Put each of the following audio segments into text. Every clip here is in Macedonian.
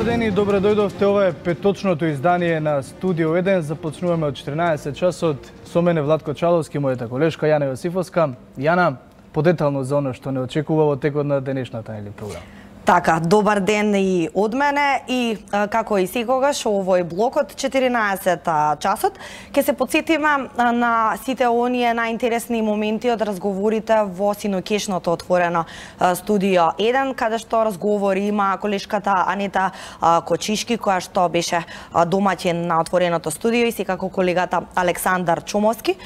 ден и добре дојдовте. Ова е петочното издание на Студио 1. Започнуваме од 14 часот. Со мене Владко Чаловски, мојата колешка Јана Јосифовска. Јана, подетално за оно што не очекува во текот на денешната програма. Така, добар ден и од мене и како и секогаш овој блок од 14 часот ќе се потсетиме на сите оние најинтересни моменти од разговорите во синокешното отворено Студио 1, каде што разговори има колешката Анета Кочишки, која што беше домаќин на отвореното студио, и секако колегата Александар Чомовски.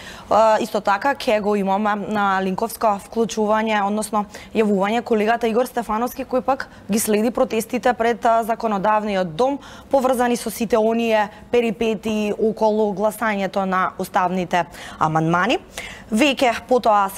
Исто така ќе го имаме на линковско вклучување, односно јавување колегата Игор Стефановски, кој пак ги следи протестите пред законодавниот дом, поврзани со сите оние перипети околу гласањето на уставните амандмани. Веќе потоа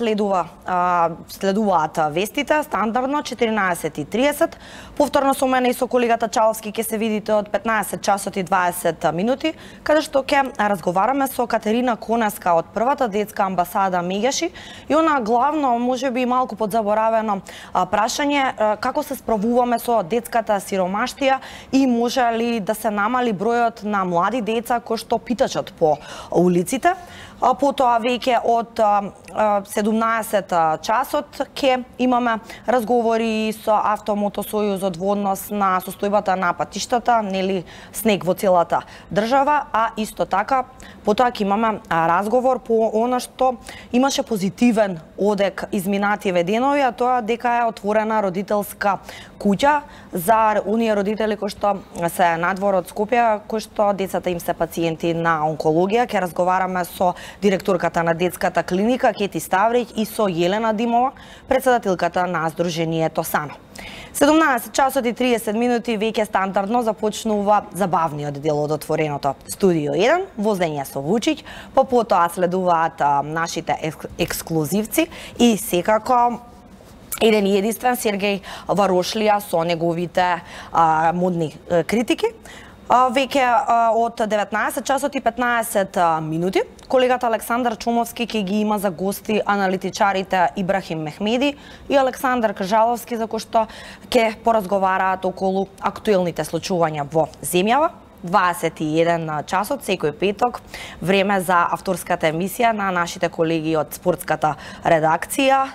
следуваат вестите, стандардно 14:30. Повторно со мене и со колегата Чаловски ќе се видите од 15 часот и 20 минути, каде што ќе разговараме со Катерина Конеска од првата детска амбасада Мегеши и она главно, можеби малку подзаборавено прашање, како се справуваме со детската сиромаштија и може ли да се намали бројот на млади деца кои што питачат по улиците. Потоа веќе од 17 часот ќе имаме разговори со Автомотосојузот во однос на состојбата на патиштата, нели снег во целата држава, а исто така потоа ќе имаме разговор по она што имаше позитивен одек изминативе денови, а тоа дека е отворена родителска куќа за оние родители кои што се надвор од Скопје, кои што децата им се пациенти на онкологија. Ќе разговараме со директорката на детската клиника Кети Ставрич и со Јелена Димова, председателката на Сдруженијето САНО. 17 часот и 30 минути веќе стандардно започнува забавниот дел од отвореното Студио 1, возење со Вучиќ, потоа следуваат нашите ексклузивци и секако еден и единствен Сергеј Варошлија со неговите модни критики. Веќе од 19 часот и 15 минути колегата Александар Чомовски ќе ги има за гости аналитичарите Ибрахим Мехмеди и Александар Кажаловски, за кои што ќе поразговараат околу актуелните случувања во земјава. 21 часот секој петок, време за авторската емисија на нашите колеги од спортската редакција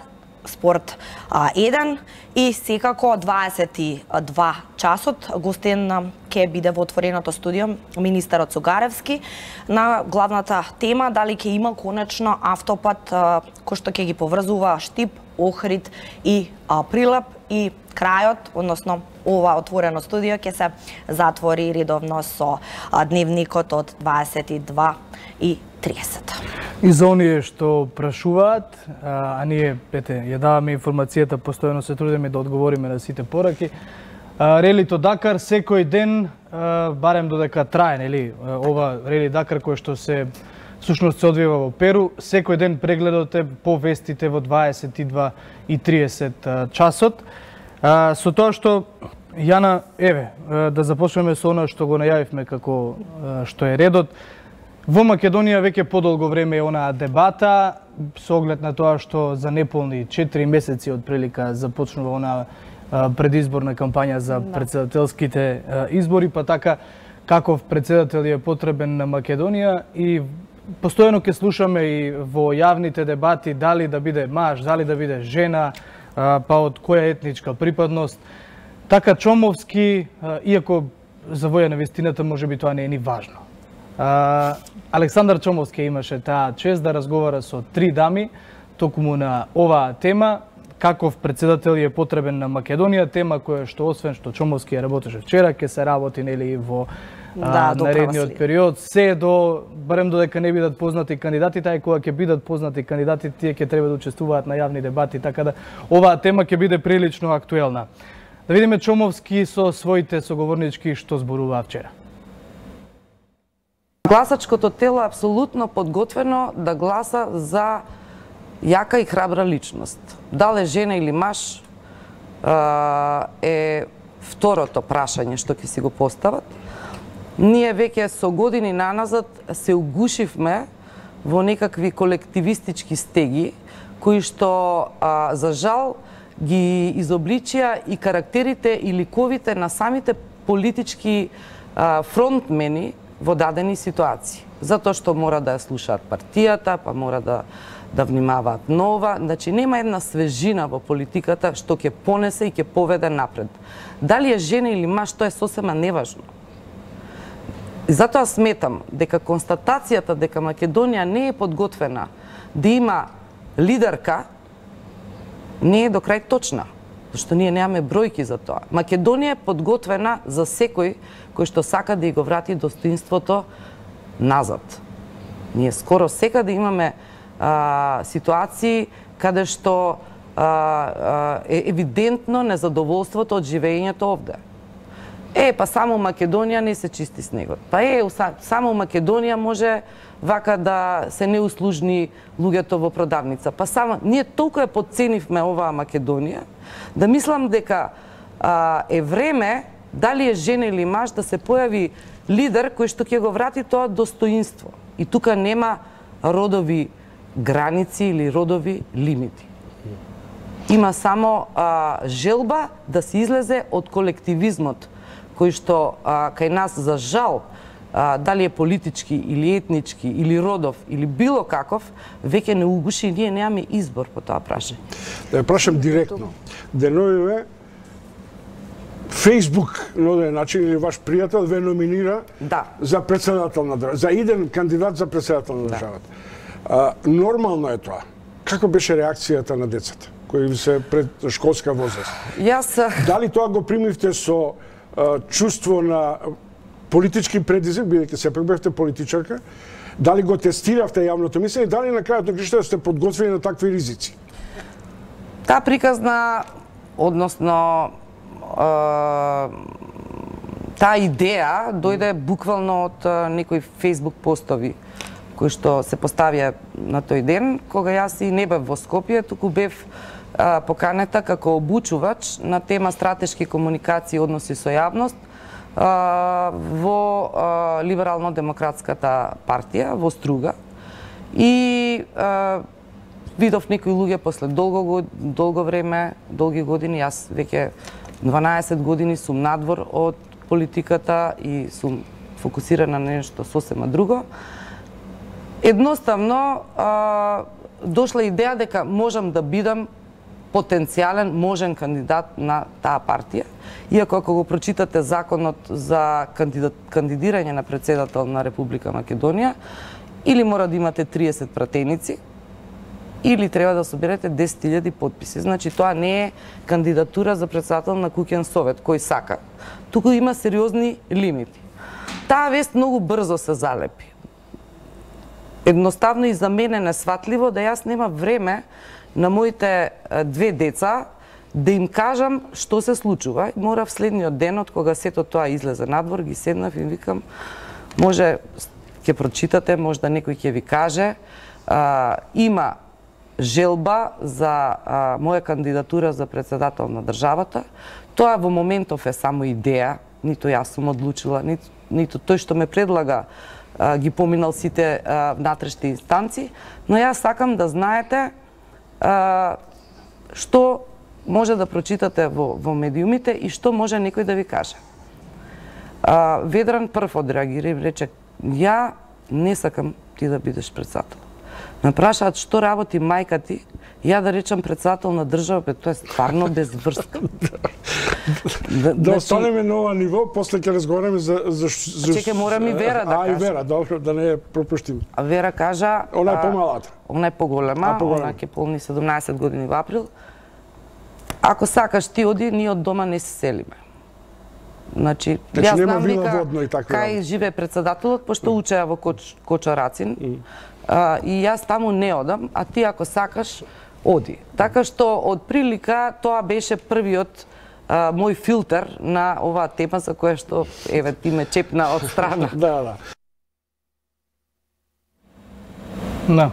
Спорт 1, и секако 22 часот гостен ќе биде во отвореното студио министерот Сугаревски на главната тема дали ќе има конечно автопат кој што ќе ги поврзува Штип, Охрид и Прилеп, и крајот, односно ова отворено студио ќе се затвори редовно со дневникот од 22:30. И за оние што прашуваат, а ние ја даваме информацијата, постојано се трудиме да одговориме на сите пораки. Релито Дакар секој ден, барем додека трае, нели, ова Рели Дакар кој што се всушност се одвива во Перу, секој ден прегледот е по вестите во 22:30 часот. Со тоа што, Јана, да започнеме со оно што го најавивме како што е редот. Во Македонија веќе подолго време е онаа дебата, со оглед на тоа што за неполни 4 месеци од прилика започнува онаа предизборна кампања за председателските избори, па така каков председател е потребен на Македонија, и постојано ќе слушаме и во јавните дебати дали да биде маж, дали да биде жена, па од која етничка припадност. Така Чомовски, иако за воја на вистината можеби тоа не е ни важно. Александар Чомовски имаше таа чест да разговара со 3 дами токму на оваа тема, каков председател е потребен на Македонија, тема која што освен што Чомовски ја работеше вчера, ќе се работи нели во наредниот период, се до барем додека не бидат познати кандидатите, а кога ќе бидат познати кандидатите, тие ќе треба да учествуваат на јавни дебати, така да оваа тема ќе биде прилично актуелна. Да видиме Чомовски со своите соговорнички што зборуваа вчера. Гласачкото тело е апсолутно подготвено да гласа за јака и храбра личност. Дали жена или маж е второто прашање што ќе си го постават. Ние веќе со години наназад се угушивме во некакви колективистички стеги, кои што, за жал, ги изобличија и карактерите и ликовите на самите политички фронтмени во дадени ситуации. Затоа што мора да ја слушаат партијата, па мора да внимаваат нова. Значи, нема една свежина во политиката што ќе понесе и ќе поведе напред. Дали е жена или маж, тоа е сосема неважно. И затоа сметам дека констатацијата дека Македонија не е подготвена да има лидерка не е до крај точна, зашто ние немаме бројки за тоа. Македонија е подготвена за секој кој што сака да ја го врати достоинството назад. Ние скоро секаде имаме ситуации каде што е евидентно незадоволството од живеењето овде. Па само Македонија не се чисти снегот. Па само Македонија може вака да се неуслужни луѓето во продавница. Па само ние толку ја подценивме оваа Македонија да мислам дека е време, дали е жена или маж, да се појави лидер кој што ќе го врати тоа достоинство. И тука нема родови граници или родови лимити. Има само желба да се излезе од колективизмот, кој што кај нас, за жал, дали е политички или етнички или родов или било каков, веќе не угуши и ние немаме избор по тоа прашање. Да ја прашам директно. Деновиве Facebook на оден начин или ваш пријател ве номинира за претседател на државата, за иден кандидат за претседател на државата. Нормално е тоа. Како беше реакцијата на децата кои се пред школска возраст? Дали тоа го примивте со чувство на политички предизвик, бидејќи сепак бевте политичарка? Дали го тестиравте јавното мислење и дали на крајот на краищата сте подготвени на такви ризици? Таа приказна, односно таа идеја дојде буквално од некои Facebook постови кои што се поставија на тој ден, кога јас и не бев во Скопје, туку бев поканета како обучувач на тема стратешки комуникации и односи со јавност во Либерално-демократската партија во Струга. И видов некои луѓе после долго време, долги години, јас веќе 12 години сум надвор од политиката и сум фокусирана на нешто сосема друго. Едноставно дошла идеја дека можам да бидам потенцијален, можен кандидат на таа партија. Иако ако го прочитате законот за кандидирање на претседател на Република Македонија, или мора да имате 30 пратеници, или треба да соберете 10.000 потписи. Значи, тоа не е кандидатура за претседател на куќен совет, кој сака. Туку има сериозни лимити. Таа вест многу брзо се залепи. Едноставно и за мене несватливо да јас нема време на моите две деца да им кажам што се случува. Морав следниот ден, од кога сето тоа излезе надвор, ги седнав и викам, може ќе прочитате, може да некој ќе ви каже, има желба за моја кандидатура за претседател на државата. Тоа во моментов е само идеја, ниту јас сум одлучила, ниту тој што ме предлага ги поминал сите внатрешни инстанции, но јас сакам да знаете што може да прочитате во медиумите и што може некој да ви каже. Ведран прв одреагира и рече, ја не сакам ти да бидеш претседател. Ме прашаат што работи мајка ти, ја да речам претседател на држава, тоа е стварно без врска. Да останеме на ова ниво, после ќе разговараме за Чекај, мора ми Вера да каже. И Вера, добро, да не ја пропуштиме. А Вера кажа... Она е помалата. Она е поголема, она ќе полни 17 години во април. Ако сакаш ти оди, ние од дома не се селиме. Значи, јас знам вика кај живее претседателот, пошто учеа во Коча Рацин. И јас таму не одам, а ти ако сакаш, оди. Така што, од прилика, тоа беше првиот мој филтер на оваа тема за која што, еве, ти ме чепна од страна. Да.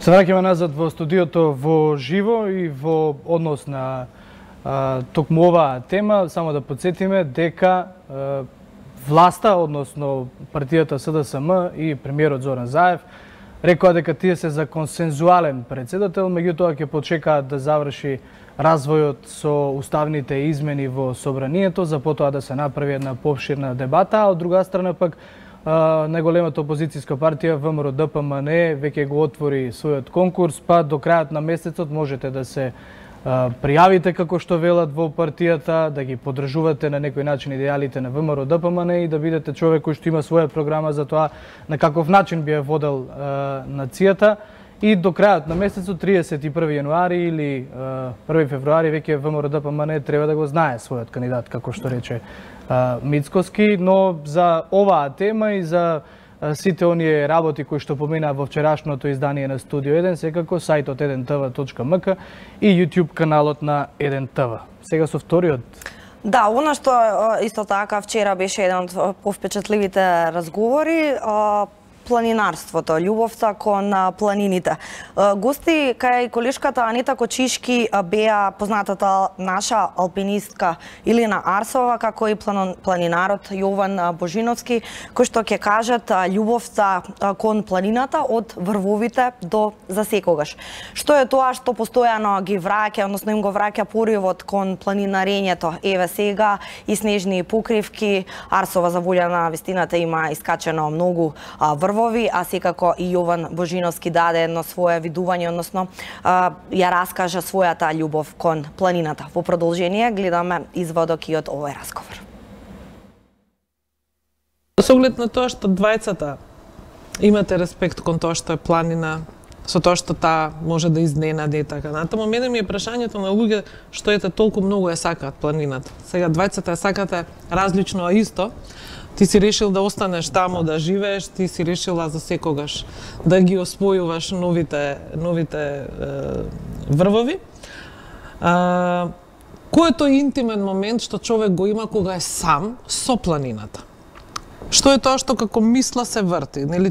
Се враќаме назад во студиото во живо и во однос на токму оваа тема. Само да подсетиме дека власта, односно партијата СДСМ и премиерот Зоран Заев рекоа дека тие се за консензуален председател, меѓутоа ќе почекаат да заврши развојот со уставните измени во собранието, за потоа да се направи една поопширна дебата, а од друга страна пак најголемата опозицијска партија ВМРО-ДПМН веќе го отвори својот конкурс, па до крајот на месецот можете да се пријавите како што велат во партијата, да ги поддржувате на некој начин идеалите на ВМРО-ДПМН и да бидете човек кој што има своја програма за тоа на каков начин би ја водел нацијата. И до крајот на месецот, 31 јануари или 1 февруари, веќе ВМРО-ДПМН треба да го знае својот кандидат, како што рече Мицкоски, но за оваа тема и за сите оние работи кои што помина во вчерашното издание на Студио 1, секако сајтот 1tv.mk и YouTube каналот на 1tv. Сега со вториот. Да, она што исто така вчера беше еден од повпечатливите разговори, планинарството, љубовта кон планините. Гости кај колешката Анита Кочишки беа познатата наша алпинистка Илина Арсова, како и планинарот Јован Божиновски, кои што ќе кажат љубовта кон планината од врвовите до засекогаш. Што е тоа што постојано ги враќа, односно им го враќа поривот кон планинарењето? Еве сега и снежни покривки, Арсова за волја на вистината има искачено многу врвови, а секако и Јован Божиновски даде едно свое видување, односно ја раскажа својата љубов кон планината. Во продолжение гледаме изводок и од овој разговор. Со оглед на тоа што двајцата имате респект кон тоа што е планина, со тоа што таа може да изненади и така натаму, мене ми е прашањето на луѓе што ете толку многу ја сакаат планината. Сега двајцата ја сакате различно, а исто. Ти си решил да останеш таму да живееш, ти си решила за секогаш да ги освојуваш новите врвови. Кој е тој интимен момент што човек го има кога е сам со планината? Што е тоа што како мисла се врти? Нели,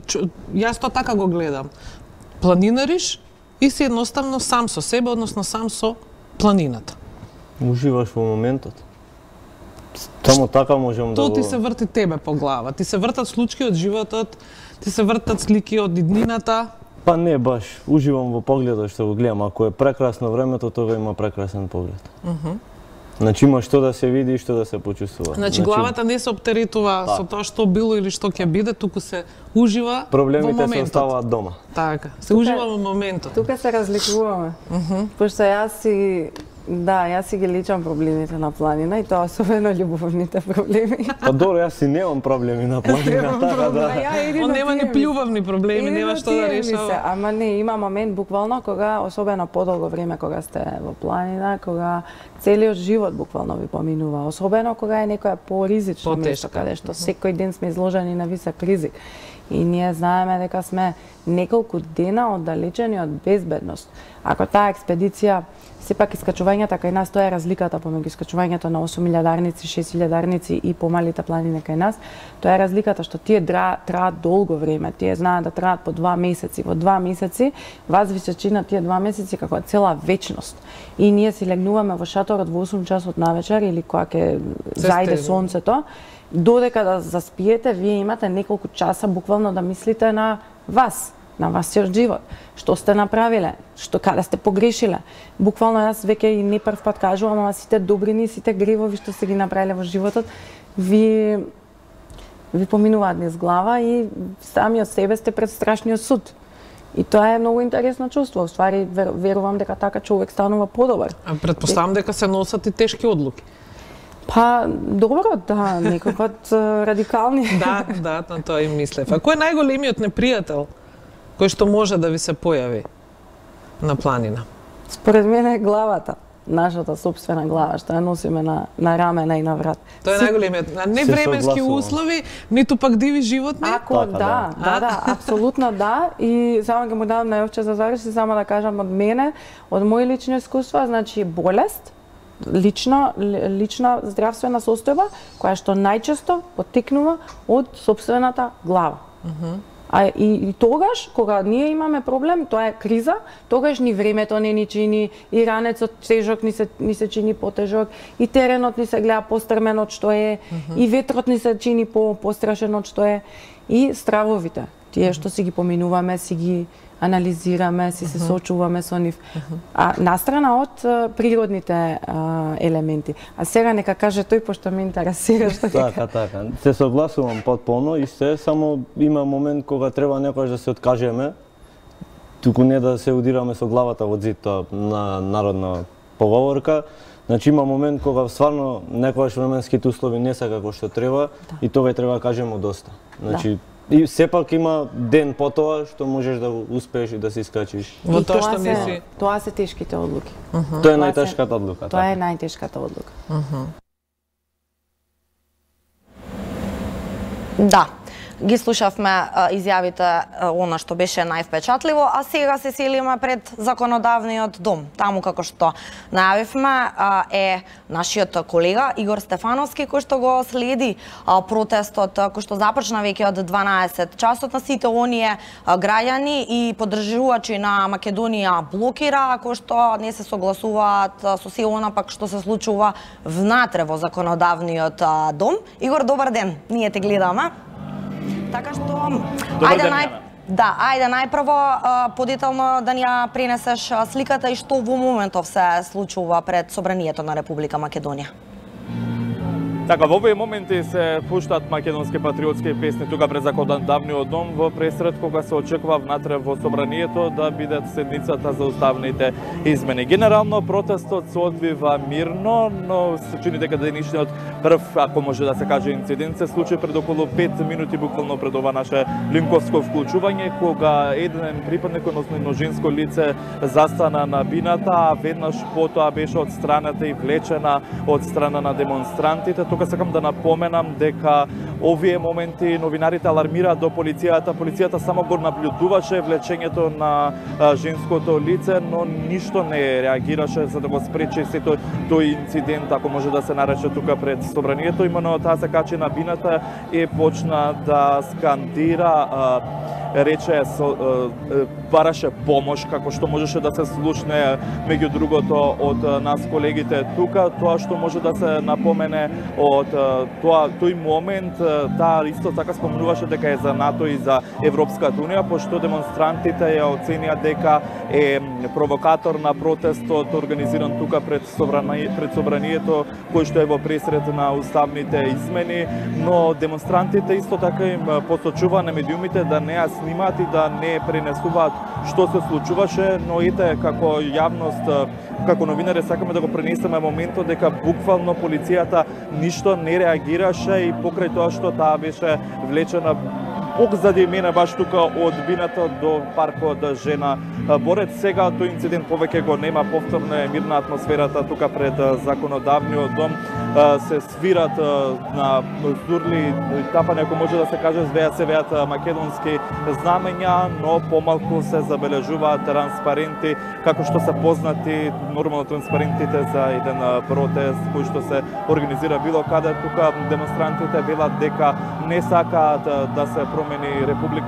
јас тоа така го гледам. Планинариш и си едноставно сам со себе, односно сам со планината. Уживаш во моментот. Само така можам да Тоа го... ти се врти тебе по глава. Ти се вртат случаи од животот, ти се вртат слики од иднината. Па не баш, уживам во погледот што го гледам. Ако е прекрасно времето, тога има прекрасен поглед. Значи има што да се види и што да се почувствува. Значи главата не се оптеретува со тоа што било или што ќе биде, туку се ужива во моментот. Проблемите се оставаат дома. Така, се ужива во моментот. Тука се разликуваме. Пошто јас си ги личам проблемите на планина и тоа особено љубовните проблеми. Па добро, јас си немам проблеми на планина, така да. Он нема ни плјувавни проблеми, нема што да решава. Ама не, има момент буквално кога, особено подолго време кога сте во планина, кога целиот живот буквално ви поминува, особено кога е некоја поризично место каде што секој ден сме изложени на висок ризик. И ние знаеме дека сме неколку дена оддалечени од безбедност. Ако таа експедиција, сепак искачувањата кај нас, тоа е разликата помеѓу искачувањето на 8.000-арници, 6.000-арници и помалите планини кај нас, тоа е разликата што тие траат долго време, тие знаат да траат по 2 месеци. Во 2 месеци вас ви се чина тие 2 месеци како цела вечност. И ние си легнуваме во шаторот во 8 часот навечер или кога ќе зајде сонцето, додека да заспиете, вие имате неколку часа буквално да мислите на вас, на вашиот живот, што сте направиле, каде сте погрешиле. Буквално јас веќе и не прв пат кажувам, ама сите добрини, сите гревови што сте ги направиле во животот, ви поминуваат низ глава и сами од себе сте пред страшниот суд. И тоа е многу интересно чувство. Уствари, верувам дека така човек станува подобар. А предпоставам дека се носат и тешки одлуки. Па, добро, да, некакот радикални. Да, на тоа и мислев. А кој е најголемиот непријател кој што може да ви се појави на планина? Според мене е главата. Нашата собствена глава, што ја носиме на рамена и на врат. Тоа е најголемиот. Не временски услови, ниту пак диви животни? Ако да, апсолутно да. И само ќе му дадам најовче за заврши, само да кажам од мене, од мои лични искуства, значи болест, лична здравствена состојба, која што најчесто потекнува од собствената глава. И тогаш, кога ние имаме проблем, тоа е криза, тогаш ни времето не ни чини, и ранецот тежок ни се чини потежок, и теренот ни се гледа пострмен од што е, и ветрот ни се чини пострашен од што е, и стравовите. Тие што си ги поминуваме, си ги анализираме, си се соочуваме со нив. А настрана од природните елементи. А сега нека каже тој, пошто ме интересира што ќе каже. Така. Се согласувам потполно и само има момент кога треба некојаш да се откажеме, туку не да се удираме со главата во зид, на народна поговорка. Значи има момент кога стварно некојаш временските услови не се како што треба и тога треба да кажеме доста. Значи и сепак има ден потоа што можеш да успееш и да се искачиш. Во тоа што не си. Тоа се тешките одлуки. Тоа е најтешката одлука. Тоа е најтешката одлука. Да. Ги слушавме изјавите, она што беше највпечатливо, а сега се селиме пред законодавниот дом. Таму, како што најавивме, е нашиот колега Игор Стефановски, кој што го следи протестот, кој што започна веќе од 12 часот на сите оние граѓани и поддржувачи на Македонија блокира, кои што не се согласуваат со се она пак што се случува внатре во законодавниот дом. Игор, добар ден, ние те гледаме. Така што, ајде најпрво подетално да ни ја пренесеш сликата и што во моментов се случува пред Собранието на Република Македонија. Така, во овие моменти се пуштаат македонски патриотски песни тука пред законодавниот дом во пресред кога се очекува внатре во Собранието да бидат седницата за уставните измени. Генерално протестот се одвива мирно, но се чини дека денешниот прв, ако може да се каже, инцидент се случи пред околу 5 минути буквално пред ова наше линковско вклучување, кога еден припадник, односно едно женско лице, застана на бината, а веднаш потоа беше одстранета и влечена од страна на демонстрантите. Тука сакам да напоменам дека овие моменти новинарите алармираат до полицијата. Полицијата само го наблюдуваше влечењето на женското лице, но ништо не реагираше за да го спречи сето тој инцидент, ако може да се нарече тука пред Собранието. Именно таа се качи на бината и почна да скандира, рече, бараше помош, како што можеше да се слушне меѓу другото од нас колегите тука. Тоа што може да се напомене од тој момент, таа исто така спомнуваше дека е за НАТО и за Европската унија, пошто демонстрантите ја оценија дека е провокатор на протестот организиран тука пред Собранието, кој што е во пресред на уставните измени, но демонстрантите исто така им посочува на медиумите да не ја снимаат и да не пренесуваат што се случуваше, но ете, како јавност, како новинари сакаме да го пренесеме моментот дека буквално полицијата ништо не реагираше и покрај тоа што таа беше влечена позади мене баш тука од бината до паркот Жена Борец. Сега тој инцидент повеќе го нема, повторно е мирна атмосферата тука пред законодавниот дом. Се свират на зурли тапане, ако може да се каже, се веат македонски знамења, но помалку се забележуваат транспаренти, како што се познати нормално транспарентите за еден протест кој што се организира било каде. Тука демонстрантите велат дека не сакаат да се промени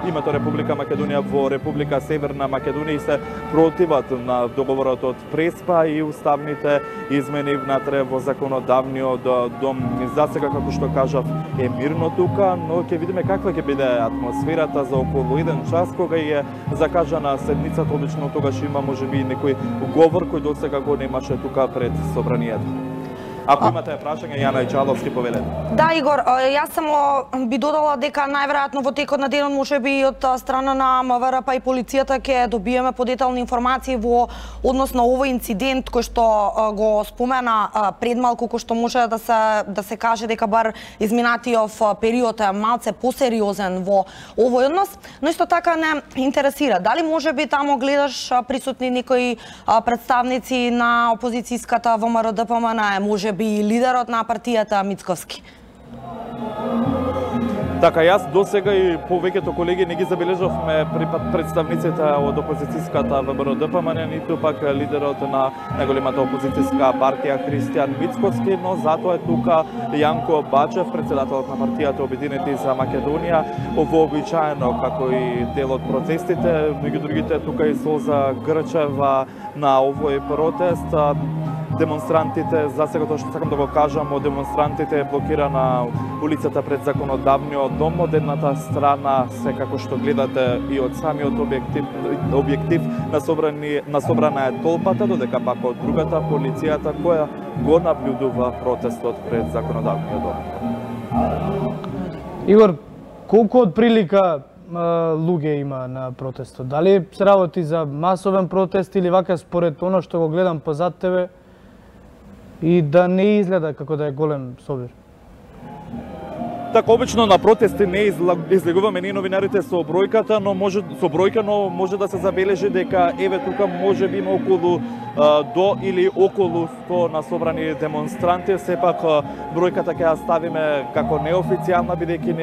името Република Македонија во Република Северна Македонија и се противат на договорот од Преспа и уставните измени внатре во законодавниот дом. За сега, како што кажав, е мирно тука, но ќе видиме каква ќе биде атмосферата за околу 1 час кога е закажана седницата. Обично тогаш има можеби некој говор кој до сега го немаше тука пред Собранието. Ако имате прашање, Јана Ичаловски, повелете. Да, Игор, јас само би додала дека најверојатно во текот на денот можеби и од страна на МВР па и полицијата ќе добиеме подетални информации во однос на овој инцидент кој што го спомена пред малку, кој што може да се каже дека бар изминатиот период е малце посериозен во овој однос, но исто така не интересира дали можеби таму гледаш присутни некои представници на опозицијската ВМРО-ДПМН, може би лидерот на партијата Мицковски. Така, јас до сега и повеќето колеги не ги забележавме представниците од опозицијската ВМРО-ДПМН, ниту пак лидерот на најголемата опозицијска партија Христијан Мицковски, но затоа е тука Јанко Бачев, председателот на партијата Обединети за Македонија, вообичаено како и дел од протестите, меѓу другите тука и Зоза Грчева на овој протест. демонстрантите, за сега тоа што сакам да го кажам, од демонстрантите е блокирана улицата пред законодавниот дом. Од едната страна, секако што гледате и од самиот објектив насобрана е толпата, додека пак од другата полицијата која го наблюдува протестот пред законодавниот дом. Игор, колку од прилика луѓе има на протестот? Дали се работи за масовен протест или вака според оно што го гледам позад тебе и да не изгледа како да е голем собир? Така, обично на протести не излегуваме ние новинарите со бројката, но може да се забележи дека еве тука може би има околу до или околу 100 насобрани демонстранти. Сепак бројката ќе ја ставиме како неофицијална, бидејќи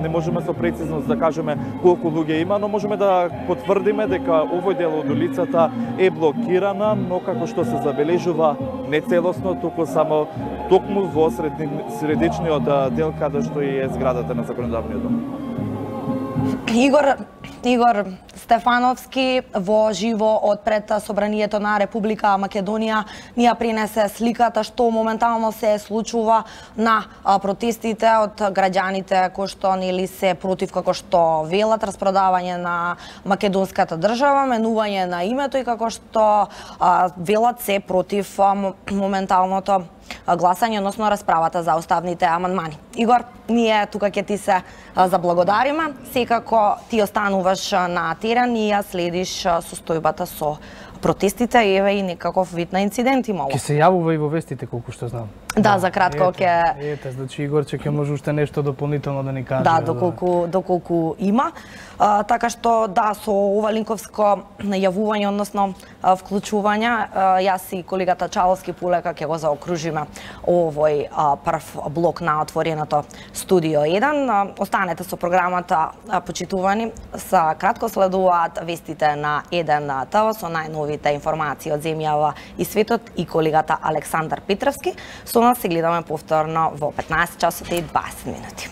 не можеме со прецизност да кажеме колку луѓе има, но можеме да потврдиме дека овој дел од улицата е блокирана, но како што се забележува не целосно, туку само токму во средичниот дел каде што е зградата на законодавниот дом. Игор Стефановски во живо од пред Собранието на Република Македонија ни ја принесе сликата што моментално се случува на протестите од граѓаните кои што нели се против, како што велат, распродавање на македонската држава, менување на името и како што велат се против моменталното гласање, односно расправата за уставните амандмани. Игор, ние тука ќе ти се заблагодариме. Секако ти остануваш на терен и ја следиш состојбата со протестите, еве и некаков вид на инцидент имало. Ќе се јавува и во вестите, колку што знам. Да, за кратко ќе... Ете, значи Игорче ќе може уште нешто дополнително да ни каже. Да, доколку има. Така што, да, со ова линковско најавување, односно вклучување, јас и колегата Чаловски полека ќе го заокружиме овој прв блок на отвореното Студио 1. Останете со програмата, почитувани. За кратко следуваат вестите на 1 ТВ со најновите информации од земјава и светот и колегата Александар Петровски. Со нас се гледаме повторно во 15 часот и 20 минути.